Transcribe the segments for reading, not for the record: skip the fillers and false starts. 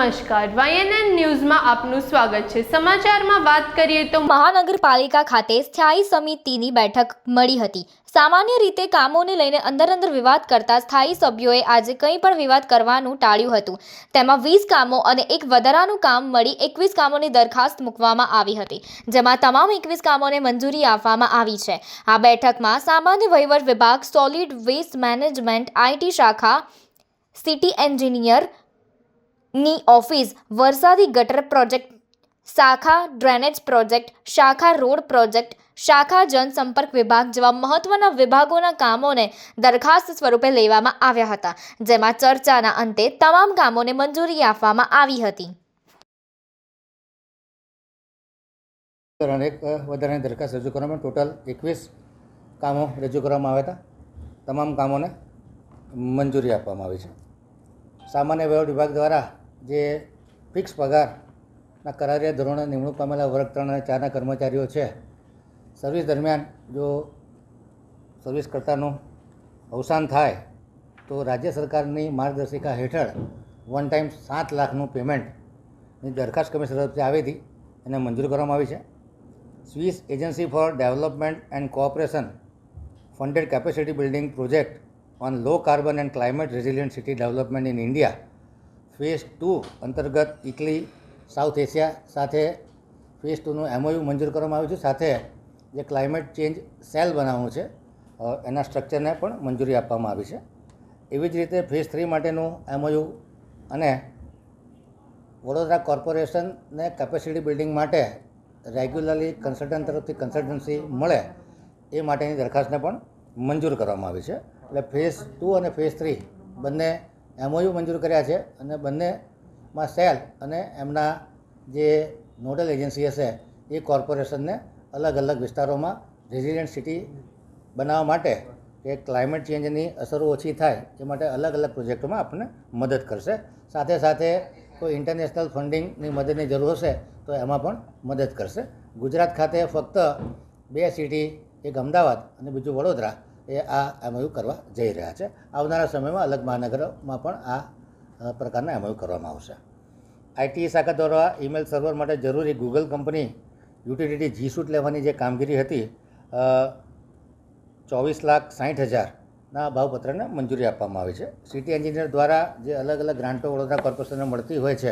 નમસ્કાર, YNN ન્યૂઝમાં આપનું સ્વાગત છે। સમાચારમાં વાત કરીએ તો મહાનગરપાલિકા ખાતે સ્થાયી સમિતિની બેઠક મળી હતી। સામાન્ય રીતે કામોને લઈને અંદર વિવાદ કરતા સ્થાયી સભ્યોએ આજે કંઈ પણ વિવાદ કરવાનું ટાળ્યું હતું। તેમાં 20 કામો અને એક વધારાનું કામ મળી 21 કામોની દરખાસ્ત મૂકવામાં આવી હતી, જેમાં તમામ 21 કામોને મંજૂરી આપવામાં આવી છે। આ બેઠકમાં સામાન્ય વહીવટ વિભાગ, સોલિડ વેસ્ટ મેનેજમેન્ટ, IT શાખા, સિટી એન્જિનિયર ની ઓફિસ, વરસાદી ગટર પ્રોજેક્ટ શાખા, ડ્રેનેજ પ્રોજેક્ટ શાખા, રોડ પ્રોજેક્ટ શાખા, જનસંપર્ક વિભાગ જેવા મહત્વના વિભાગોના કામોને દરખાસ્ત સ્વરૂપે લેવામાં આવ્યા હતા, જેમાં ચર્ચાના અંતે તમામ કામોને મંજૂરી આપવામાં આવી હતી। એક વધારાની દરખાસ્ત રજૂ કરવામાં ટોટલ 21 કામો રજૂ કરવામાં આવ્યા હતા। તમામ કામોને મંજૂરી આપવામાં આવી છે। સામાન્ય વહીવટ વિભાગ દ્વારા જે ફિક્સ પગારના કરારિયા ધોરણે નિમણૂક પામેલા વર્ગ 3 અને 4ના કર્મચારીઓ છે, સર્વિસ દરમિયાન જો સર્વિસકર્તાનું અવસાન થાય તો રાજ્ય સરકારની માર્ગદર્શિકા હેઠળ વન ટાઈમ 7 લાખનું પેમેન્ટની દરખાસ્ત કમિશનર તરફથી આવી હતી, એને મંજૂર કરવામાં આવી છે। Swiss agency for development and cooperation funded capacity building project on low carbon and climate resilient city development in India phase 2 અંતર્ગત ઇટલી, સાઉથ એશિયા સાથે ફેઝ 2નું MOU મંજૂર કરવામાં આવ્યું છે। સાથે જે ક્લાઇમેટ ચેન્જ સેલ બનાવવાનું છે એના સ્ટ્રક્ચરને પણ મંજૂરી આપવામાં આવી છે। એવી જ રીતે ફેઝ 3 માટેનું MOU અને વડોદરા કોર્પોરેશનને કેપેસિટી બિલ્ડિંગ માટે રેગ્યુલરલી કન્સલ્ટન્ટ તરફથી કન્સલ્ટન્સી મળે એ માટેની દરખાસ્તને પણ મંજૂર કરવામાં આવી છે। એટલે ફેઝ 2 અને ફેઝ 3 બંને MOU મંજૂર કર્યા છે અને બંનેમાં સેલ અને એમના જે નોડલ એજન્સી હશે એ કોર્પોરેશનને અલગ અલગ વિસ્તારોમાં રેઝિલિયન્ટ સિટી બનાવવા માટે કે ક્લાઇમેટ ચેન્જની અસરો ઓછી થાય એ માટે અલગ અલગ પ્રોજેક્ટોમાં આપણને મદદ કરશે। સાથે સાથે કોઈ ઇન્ટરનેશનલ ફંડિંગની મદદની જરૂર હશે તો એમાં પણ મદદ કરશે। ગુજરાત ખાતે ફક્ત 2 સિટી, એક અમદાવાદ અને બીજું વડોદરા એ આ MOU કરવા જઈ રહ્યા છે। આવનારા સમયમાં અલગ મહાનગરોમાં પણ આ પ્રકારના MOU કરવામાં આવશે। IT શાખા દ્વારા ઈમેલ સર્વર માટે જરૂરી Google company utility G Suite લેવાની જે કામગીરી હતી 24,60,000ના ભાવપત્રને મંજૂરી આપવામાં આવી છે। સિટી એન્જિનિયર દ્વારા જે અલગ અલગ ગ્રાન્ટો વડોદરા કોર્પોરેશનને મળતી હોય છે,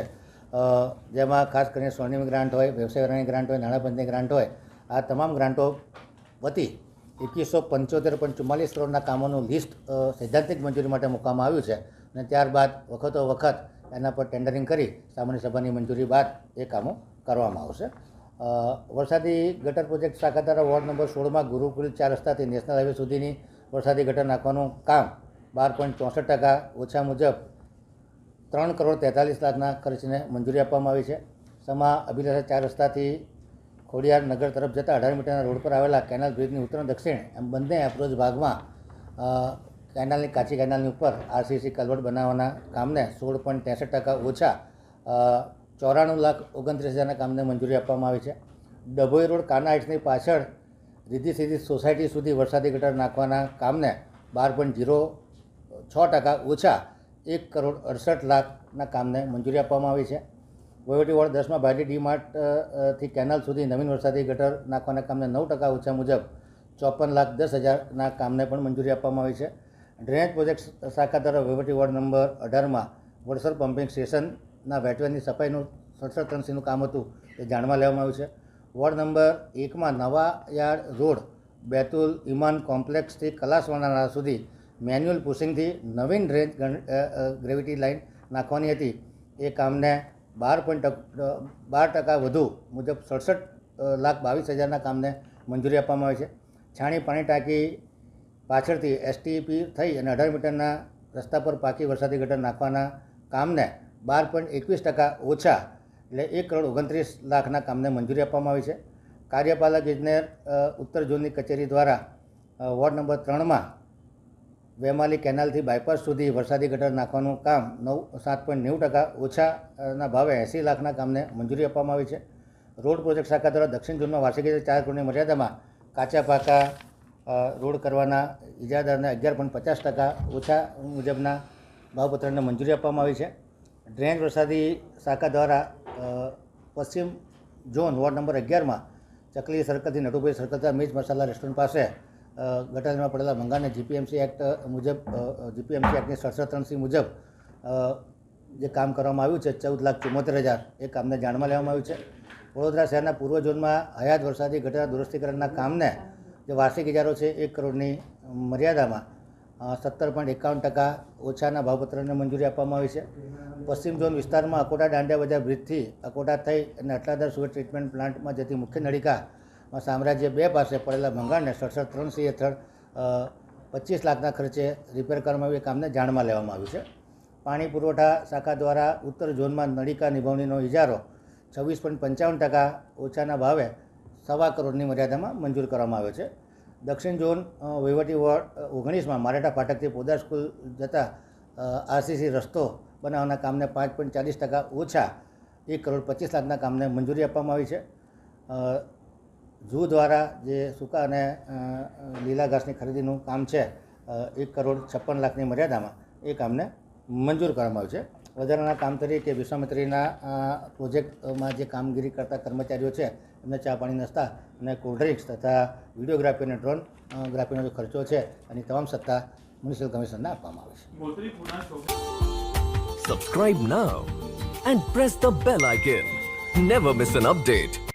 જેમાં ખાસ કરીને સ્વર્ણિમ ગ્રાન્ટ હોય, વ્યવસાયની ગ્રાન્ટ હોય, નાણાં પંચની ગ્રાન્ટ હોય, આ તમામ ગ્રાન્ટો વતી 2175.44 કરોડના કામોનું લિસ્ટ સૈદ્ધાંતિક મંજૂરી માટે મૂકવામાં આવ્યું છે અને ત્યારબાદ વખતો વખત એના પર ટેન્ડરિંગ કરી સામાન્ય સભાની મંજૂરી બાદ એ કામો કરવામાં આવશે। વરસાદી ગટર પ્રોજેક્ટ શાખા દ્વારા વોર્ડ નંબર 16માં ગુરુકુલ 4 રસ્તાથી નેશનલ હાઈવે સુધીની વરસાદી ગટર નાખવાનું કામ 12.64% ઓછા મુજબ 3,43,00,000ના ખર્ચને મંજૂરી આપવામાં આવી છે। સમા અભિલાષા 4 રસ્તાથી ખોડિયાર નગર તરફ જતા 18 મીટરના રોડ પર આવેલા કેનાલ બ્રિજની ઉત્તર દક્ષિણ એમ બંને એપ્રોચ ભાગમાં કેનાલની કાચી કેનાલની ઉપર RCC કલવટ બનાવવાના કામને 16.63% ઓછા 94,29,000ના કામને મંજૂરી આપવામાં આવી છે। ડભોઈ રોડ કાના હાઇટ્સની પાછળ રીધી સીધી સોસાયટી સુધી વરસાદી ગટર નાખવાના કામને 12.06% ઓછા 1,68,00,000ના કામને મંજૂરી આપવામાં આવી છે। વહીવટી વોર્ડ 10માં ભાડી ડી-માર્ટથી કેનાલ સુધી નવીન વરસાદી ગટર નાખવાના કામને 9% ઓછા મુજબ 54,10,000ના કામને પણ મંજૂરી આપવામાં આવી છે। ડ્રેનેજ પ્રોજેક્ટ શાખા દ્વારા વહીવટી વોર્ડ નંબર 18માં વડસર પમ્પિંગ સ્ટેશનના વેટવેની સફાઈનું 67 કામ હતું તે જાણમાં લેવામાં આવ્યું છે। વોર્ડ નંબર 1માં નવા યાર્ડ રોડ બેતુલ ઇમાન કોમ્પ્લેક્સથી કલાસવાના સુધી મેન્યુઅલ પુશિંગથી નવીન ડ્રેનેજ ગ્રેવિટી લાઇન નાખવાની હતી, એ કામને 12% વધુ મુજબ 67,22,000ના કામને મંજૂરી આપવામાં આવી છે। છાણી પાણી ટાંકી પાછળથી STP થઈ અને 18 મીટરના રસ્તા પર પાકી વરસાદી ગટર નાખવાના કામને 12.21% ઓછા એટલે 1,29,00,000ના કામને મંજૂરી આપવામાં આવી છે। કાર્યપાલક ઇજનેર ઉત્તર ઝોનની કચેરી દ્વારા વોર્ડ નંબર 3માં વેમાલી કેનાલથી બાયપાસ સુધી વરસાદી ગટર નાખવાનું કામ 7.90% ઓછાના ભાવે 80 લાખના કામને મંજૂરી આપવામાં આવી છે। રોડ પ્રોજેક્ટ શાખા દ્વારા દક્ષિણ ઝોનમાં વાર્ષિક 4 કરોડની મર્યાદામાં કાચા પાકા રોડ કરવાના ઇજાદારને 11.50% ઓછા મુજબના ભાવપત્રને મંજૂરી આપવામાં આવી છે। ડ્રેનેજ વરસાદી શાખા દ્વારા પશ્ચિમ ઝોન વોર્ડ નંબર 11માં ચકલી સર્કલથી નટુભાઈ સર્કલ મિર્ચ મસાલા રેસ્ટોરન્ટ પાસે ગટરમાં પડેલા ભંગારને જીપીએમસી એક્ટની 67(3) મુજબ જે કામ કરવામાં આવ્યું છે 14,74,000 એ કામને જાણમાં લેવામાં આવ્યું છે. વડોદરા શહેરના પૂર્વ ઝોનમાં હયાત વરસાદી ગટર દુરસ્તીકરણના કામને જે વાર્ષિક ઇજારો છે 1 કરોડની મર્યાદામાં 17.51% ઓછાના ભાવપત્રને મંજૂરી આપવામાં આવી છે. પશ્ચિમ ઝોન વિસ્તારમાં અકોટા દાંડિયા બજાર બ્રિજથી અકોટા થઈ અને અટલાદર સુગર ટ્રીટમેન્ટ પ્લાન્ટમાં જતી મુખ્ય નળિકામાં સામ્રાજ્ય 2 પાસે પડેલા ભંગારને 67(3) હેઠળ 25 લાખના ખર્ચે રિપેર કરવામાં આવ્યું. એ કામને જાણમાં લેવામાં આવ્યું છે. પાણી પુરવઠા શાખા દ્વારા ઉત્તર ઝોનમાં નળિકા નિભાવણીનો ઇજારો 26.55% ઓછાના ભાવે 1.25 કરોડની મર્યાદામાં મંજૂર કરવામાં આવ્યો છે. દક્ષિણ ઝોન વહીવટી વોર્ડ 19માં મારેટા ફાટકથી પોદાર સ્કૂલ જતા આરસીસી રસ્તો બનાવવાના કામને 5.40% ઓછા 1 કરોડ 25 લાખના કામને મંજૂરી આપવામાં આવી છે. ઝૂ દ્વારા જે સૂકા અને લીલા ઘાસની ખરીદીનું કામ છે 1 કરોડ 56 લાખની મર્યાદામાં એ કામને મંજૂર કરવામાં આવ્યું છે. વધારાના કામ તરીકે વિશ્વામિત્રીના પ્રોજેક્ટમાં જે કામગીરી કરતા કર્મચારીઓ છે એમને ચા પાણી નાસ્તા અને કોલ્ડ ડ્રિંક્સ તથા વિડીયોગ્રાફી અને ડ્રોન ગ્રાફીનો જે ખર્ચો છે એની તમામ સત્તા મ્યુનિસિપલ કમિશનને આપવામાં આવે છે. Subscribe now and press the bell icon. Never miss an update.